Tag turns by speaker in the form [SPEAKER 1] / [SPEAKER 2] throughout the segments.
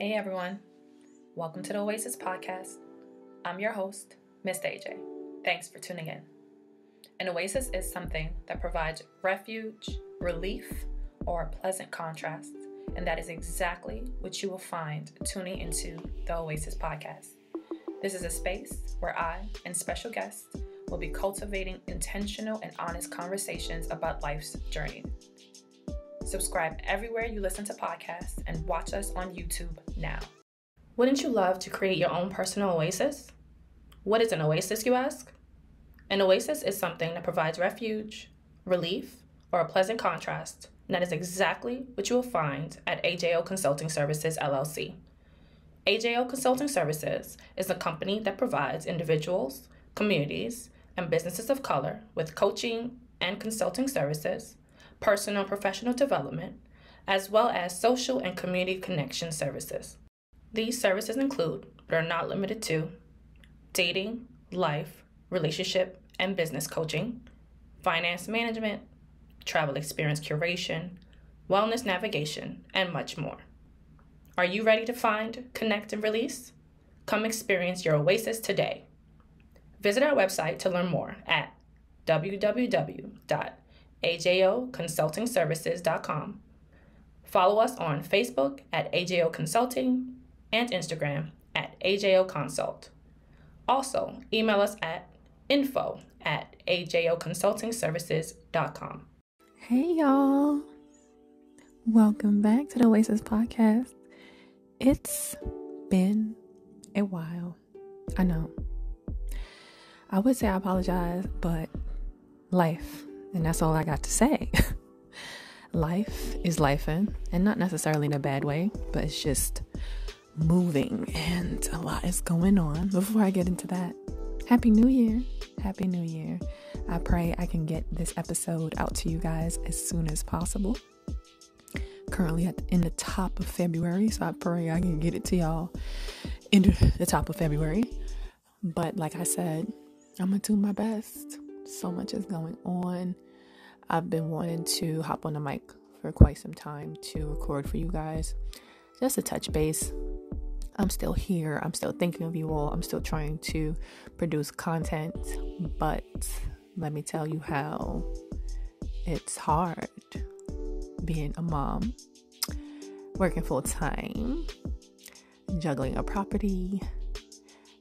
[SPEAKER 1] Hey everyone, welcome to the Oasis podcast. I'm your host, Miss AJ. Thanks for tuning in. An oasis is something that provides refuge, relief, or a pleasant contrast, and that is exactly what you will find tuning into the Oasis podcast. This is a space where I and special guests will be cultivating intentional and honest conversations about life's journey. Subscribe everywhere you listen to podcasts and watch us on YouTube now. Wouldn't you love to create your own personal oasis? What is an oasis, you ask? An oasis is something that provides refuge, relief, or a pleasant contrast, and that is exactly what you will find at AJO Consulting Services, LLC. AJO Consulting Services is a company that provides individuals, communities, and businesses of color with coaching and consulting services, personal and professional development, as well as social and community connection services. These services include, but are not limited to, dating, life, relationship, and business coaching, finance management, travel experience curation, wellness navigation, and much more. Are you ready to find, connect, and release? Come experience your oasis today. Visit our website to learn more at www.ajoconsultingservices.com. Follow us on Facebook at AJO Consulting and Instagram at AJO Consult. Also, email us at info@ajoconsultingservices.com.
[SPEAKER 2] Hey y'all, welcome back to the Oasis podcast. It's been a while. I know. I would say I apologize, but life, and that's all I got to say. Life is lifing, and not necessarily in a bad way, but it's just moving, and a lot is going on. Before I get into that, Happy New Year. Happy New Year. I pray I can get this episode out to you guys as soon as possible. Currently in the top of February, so I pray I can get it to y'all in the top of February. But like I said, I'm going to do my best. So much is going on. I've been wanting to hop on the mic for quite some time to record for you guys. Just to touch base. I'm still here. I'm still thinking of you all. I'm still trying to produce content. But let me tell you how it's hard being a mom, working full time, juggling a property,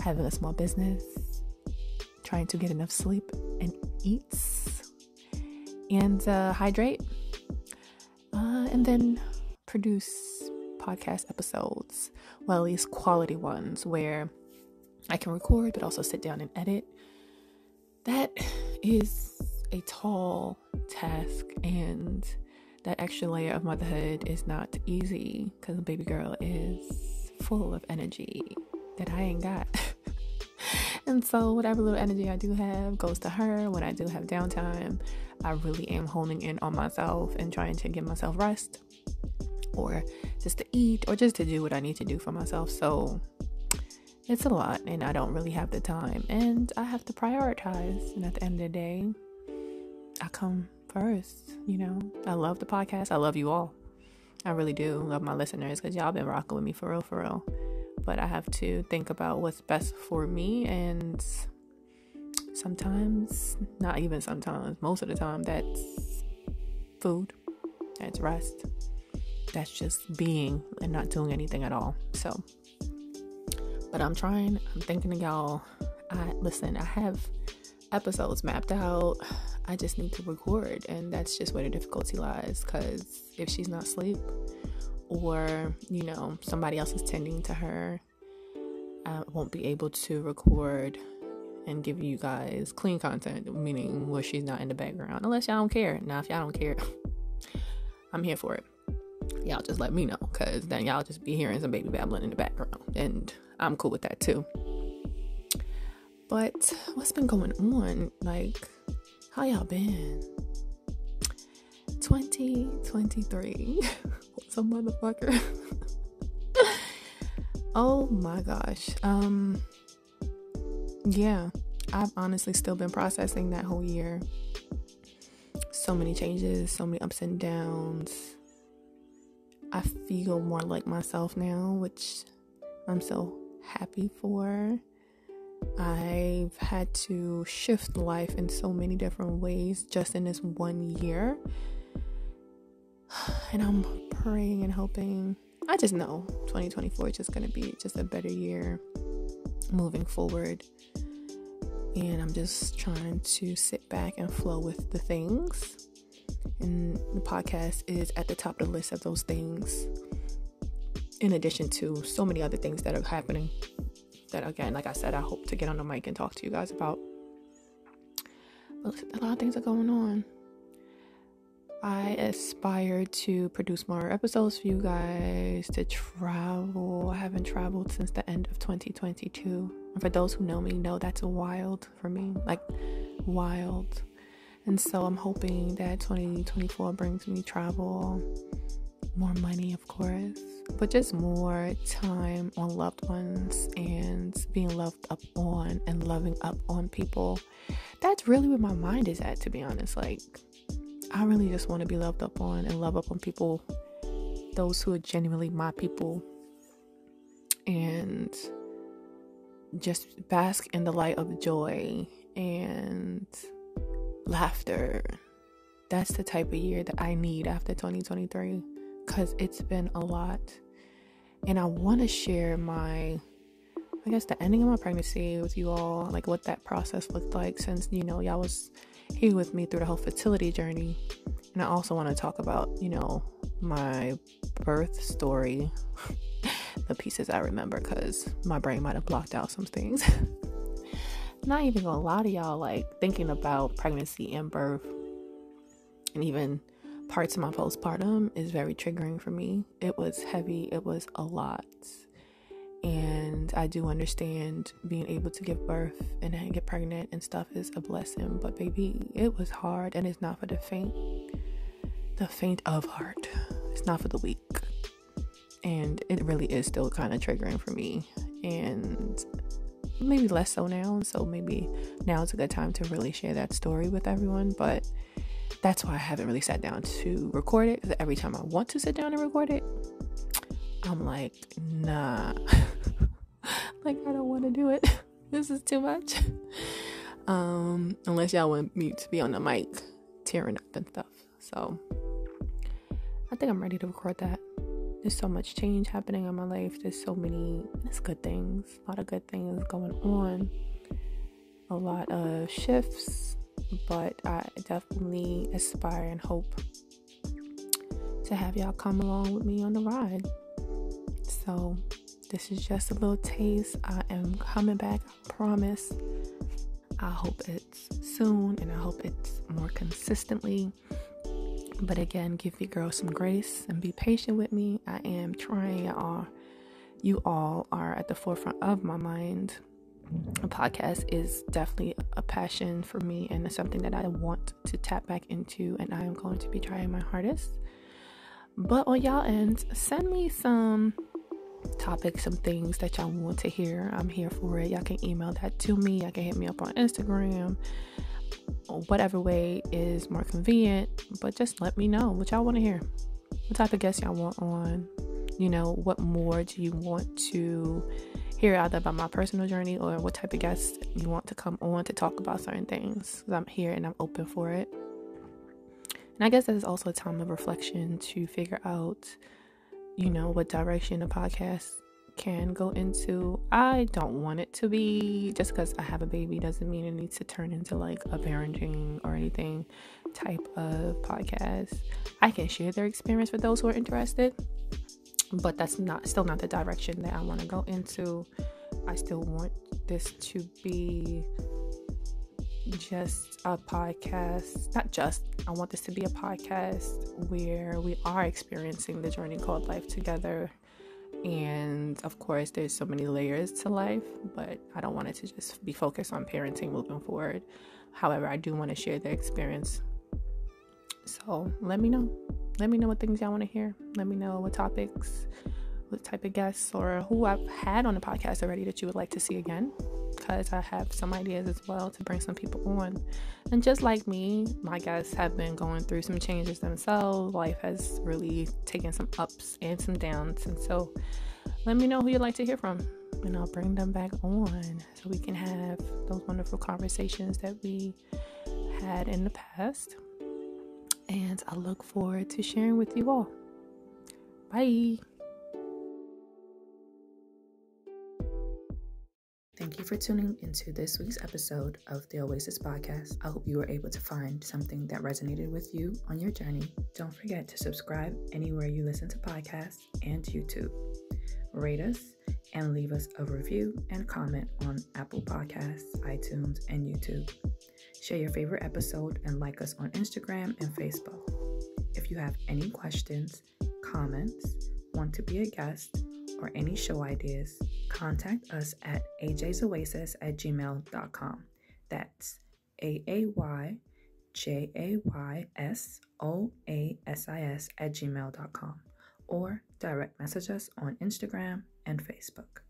[SPEAKER 2] having a small business, trying to get enough sleep and eat and hydrate, and then produce podcast episodes, well, at least quality ones where I can record but also sit down and edit. That is a tall task, and that extra layer of motherhood is not easy because the baby girl is full of energy that I ain't got. And so whatever little energy I do have goes to her. When I do have downtime, I really am honing in on myself and trying to give myself rest, or just to eat, or just to do what I need to do for myself. So it's a lot, and I don't really have the time, and I have to prioritize. And at the end of the day, I come first. I love the podcast. I love you all. I really do love my listeners, because y'all been rocking with me for real. But I have to think about what's best for me, and sometimes, not even sometimes, most of the time, that's food, that's rest, that's just being and not doing anything at all. So, but I'm thinking of y'all. I have episodes mapped out. I just need to record, and that's just where the difficulty lies, because if she's not asleep, or somebody else is tending to her, I won't be able to record and give you guys clean content, meaning where she's not in the background, unless y'all don't care. Now, if y'all don't care, I'm here for it. Y'all just let me know, because then y'all just be hearing some baby babbling in the background, and I'm cool with that too. But what's been going on? Like, how y'all been? 2023 what's a motherfucker. Oh my gosh. Yeah, I've honestly still been processing that whole year. So many changes, so many ups and downs. I feel more like myself now, which I'm so happy for. I've had to shift life in so many different ways just in this 1 year. And I'm praying and hoping, I just know 2024 is just going to be just a better year moving forward. And I'm just trying to sit back and flow with the things. And the podcast is at the top of the list of those things. In addition to so many other things that are happening. That, again, like I said, I hope to get on the mic and talk to you guys about. But a lot of things are going on. I aspire to produce more episodes for you guys, to travel. I haven't traveled since the end of 2022. And for those who know me, know that's wild for me. Like, wild. And so I'm hoping that 2024 brings me travel, more money, of course, but just more time on loved ones and being loved up on and loving up on people. That's really where my mind is at, to be honest. Like, I really just want to be loved up on and love up on people, those who are genuinely my people, and just bask in the light of joy and laughter. That's the type of year that I need after 2023, because it's been a lot. And I want to share the ending of my pregnancy with you all, like what that process looked like, since, y'all was here with me through the whole fertility journey. And I also want to talk about, my birth story, the pieces I remember, because my brain might have blocked out some things. Not even gonna lie to y'all, like, thinking about pregnancy and birth and even parts of my postpartum is very triggering for me. It was heavy. It was a lot. And I do understand being able to give birth and then get pregnant and stuff is a blessing. But baby, it was hard, and it's not for the faint of heart. It's not for the weak. And it really is still kind of triggering for me. And maybe less so now. And so maybe now is a good time to really share that story with everyone. But that's why I haven't really sat down to record it. Because every time I want to sit down and record it, I'm like, nah. Like, I don't want to do it. This is too much. Unless y'all want me to be on the mic tearing up and stuff. So I think I'm ready to record that. There's so much change happening in my life. There's good things. A lot of good things going on. A lot of shifts. But I definitely aspire and hope to have y'all come along with me on the ride. So this is just a little taste. I am coming back, I promise. I hope it's soon, and I hope it's more consistently. But again, give your girl some grace and be patient with me. I am trying, y'all. You all are at the forefront of my mind. A podcast is definitely a passion for me, and it's something that I want to tap back into, and I am going to be trying my hardest. But on y'all end, send me some topics, some things that y'all want to hear. I'm here for it. Y'all can email that to me. Y'all can hit me up on Instagram, or whatever way is more convenient. But just let me know what y'all want to hear. What type of guests y'all want on? What more do you want to hear, either about my personal journey or what type of guests you want to come on to talk about certain things? Because I'm here and I'm open for it. And I guess there's also a time of reflection to figure out, what direction a podcast can go into. I don't want it to be, just because I have a baby doesn't mean it needs to turn into like a parenting or anything type of podcast. I can share their experience with those who are interested, but that's still not the direction that I want to go into. I still want this to be just a podcast. I want this to be a podcast where we are experiencing the journey called life together. And of course, there's so many layers to life, but I don't want it to just be focused on parenting moving forward. However, I do want to share the experience. So let me know. Let me know what things y'all want to hear. Let me know what topics what type of guests or who I've had on the podcast already that you would like to see again, because I have some ideas as well to bring some people on. And just like me, my guests have been going through some changes themselves. Life has really taken some ups and some downs, and so let me know who you'd like to hear from, and I'll bring them back on so we can have those wonderful conversations that we had in the past. And I look forward to sharing with you all. Bye. Thank you for tuning into this week's episode of the Oasis podcast. I hope you were able to find something that resonated with you on your journey. Don't forget to subscribe anywhere you listen to podcasts and YouTube. Rate us and leave us a review and comment on Apple Podcasts, iTunes, and YouTube. Share your favorite episode and like us on Instagram and Facebook. If you have any questions, comments, want to be a guest, or any show ideas, contact us at ajaysoasis@gmail.com. That's AAYJAYSOASIS@gmail.com, or direct message us on Instagram and Facebook.